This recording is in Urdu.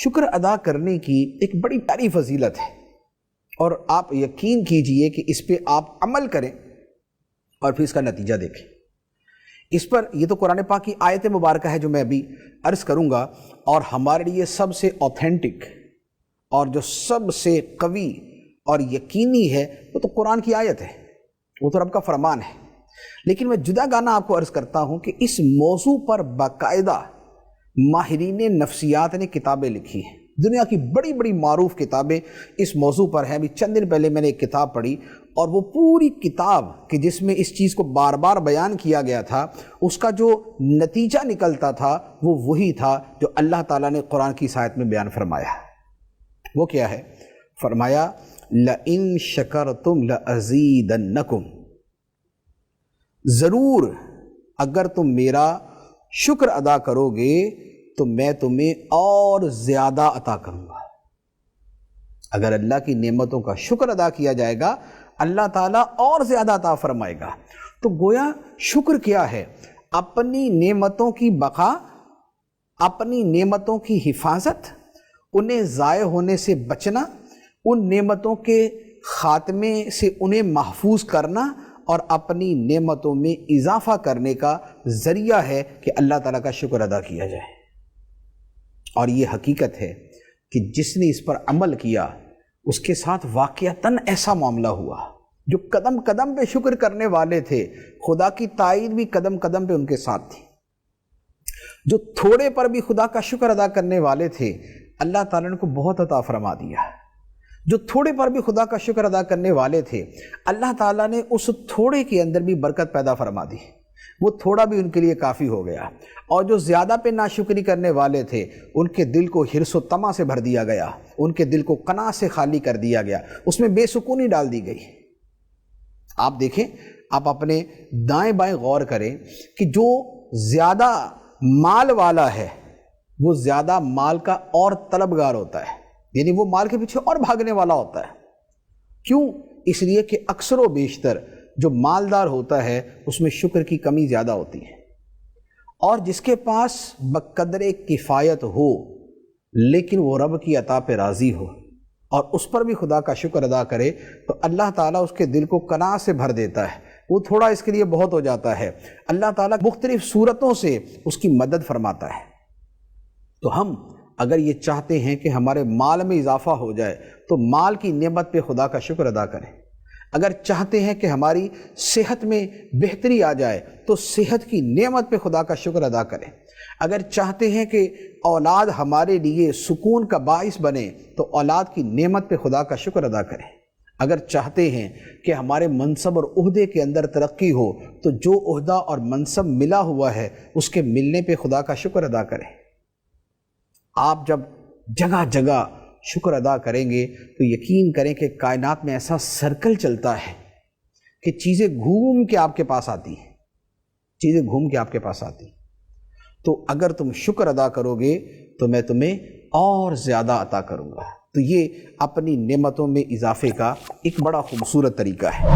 شکر ادا کرنے کی ایک بڑی پیاری فضیلت ہے، اور آپ یقین کیجئے کہ اس پہ آپ عمل کریں اور پھر اس کا نتیجہ دیکھیں۔ اس پر یہ تو قرآن پاک کی آیت مبارکہ ہے جو میں ابھی عرض کروں گا، اور ہمارے لیے سب سے اوتھینٹک اور جو سب سے قوی اور یقینی ہے وہ تو قرآن کی آیت ہے، وہ تو رب کا فرمان ہے۔ لیکن میں جدا گانا آپ کو عرض کرتا ہوں کہ اس موضوع پر باقاعدہ ماہرین نفسیات نے کتابیں لکھی ہیں، دنیا کی بڑی بڑی معروف کتابیں اس موضوع پر ہیں۔ ابھی چند دن پہلے میں نے ایک کتاب پڑھی، اور وہ پوری کتاب کہ جس میں اس چیز کو بار بار بیان کیا گیا تھا، اس کا جو نتیجہ نکلتا تھا وہ وہی تھا جو اللہ تعالیٰ نے قرآن کی اس آیت میں بیان فرمایا۔ وہ کیا ہے؟ فرمایا لَإِن شَكَرْتُمْ لَأَزِيدَنَّكُمْ، ضرور اگر تم میرا شکر ادا کرو گے تو میں تمہیں اور زیادہ عطا کروں گا۔ اگر اللہ کی نعمتوں کا شکر ادا کیا جائے گا اللہ تعالیٰ اور زیادہ عطا فرمائے گا۔ تو گویا شکر کیا ہے؟ اپنی نعمتوں کی بقا، اپنی نعمتوں کی حفاظت، انہیں ضائع ہونے سے بچنا، ان نعمتوں کے خاتمے سے انہیں محفوظ کرنا، اور اپنی نعمتوں میں اضافہ کرنے کا ذریعہ ہے کہ اللہ تعالیٰ کا شکر ادا کیا جائے۔ اور یہ حقیقت ہے کہ جس نے اس پر عمل کیا اس کے ساتھ واقعتاً ایسا معاملہ ہوا۔ جو قدم قدم پہ شکر کرنے والے تھے، خدا کی تائید بھی قدم قدم پہ ان کے ساتھ تھی۔ جو تھوڑے پر بھی خدا کا شکر ادا کرنے والے تھے، اللہ تعالیٰ نے کو بہت عطا فرما دیا۔ جو تھوڑے پر بھی خدا کا شکر ادا کرنے والے تھے، اللہ تعالیٰ نے اس تھوڑے کے اندر بھی برکت پیدا فرما دی، وہ تھوڑا بھی ان کے لیے کافی ہو گیا۔ اور جو زیادہ پہ ناشکری کرنے والے تھے، ان کے دل کو حرص و طمع سے بھر دیا گیا، ان کے دل کو قناعت سے خالی کر دیا گیا، اس میں بے سکونی ڈال دی گئی۔ آپ دیکھیں، آپ اپنے دائیں بائیں غور کریں کہ جو زیادہ مال والا ہے وہ زیادہ مال کا اور طلبگار ہوتا ہے، یعنی وہ مال کے پیچھے اور بھاگنے والا ہوتا ہے۔ کیوں؟ اس لیے کہ اکثر و بیشتر جو مالدار ہوتا ہے اس میں شکر کی کمی زیادہ ہوتی ہے، اور جس کے پاس بقدر کفایت ہو لیکن وہ رب کی عطا پہ راضی ہو اور اس پر بھی خدا کا شکر ادا کرے، تو اللہ تعالیٰ اس کے دل کو قناعت سے بھر دیتا ہے، وہ تھوڑا اس کے لیے بہت ہو جاتا ہے۔ اللہ تعالیٰ مختلف صورتوں سے اس کی مدد فرماتا ہے۔ تو ہم اگر یہ چاہتے ہیں کہ ہمارے مال میں اضافہ ہو جائے تو مال کی نعمت پہ خدا کا شکر ادا کریں۔ اگر چاہتے ہیں کہ ہماری صحت میں بہتری آ جائے تو صحت کی نعمت پہ خدا کا شکر ادا کریں۔ اگر چاہتے ہیں کہ اولاد ہمارے لیے سکون کا باعث بنے تو اولاد کی نعمت پہ خدا کا شکر ادا کریں۔ اگر چاہتے ہیں کہ ہمارے منصب اور عہدے کے اندر ترقی ہو تو جو عہدہ اور منصب ملا ہوا ہے اس کے ملنے پہ خدا کا شکر ادا کریں۔ آپ جب جگہ جگہ شکر ادا کریں گے تو یقین کریں کہ کائنات میں ایسا سرکل چلتا ہے کہ چیزیں گھوم کے آپ کے پاس آتی ہیں، چیزیں گھوم کے آپ کے پاس آتی ہیں۔ تو اگر تم شکر ادا کرو گے تو میں تمہیں اور زیادہ عطا کروں گا۔ تو یہ اپنی نعمتوں میں اضافے کا ایک بڑا خوبصورت طریقہ ہے۔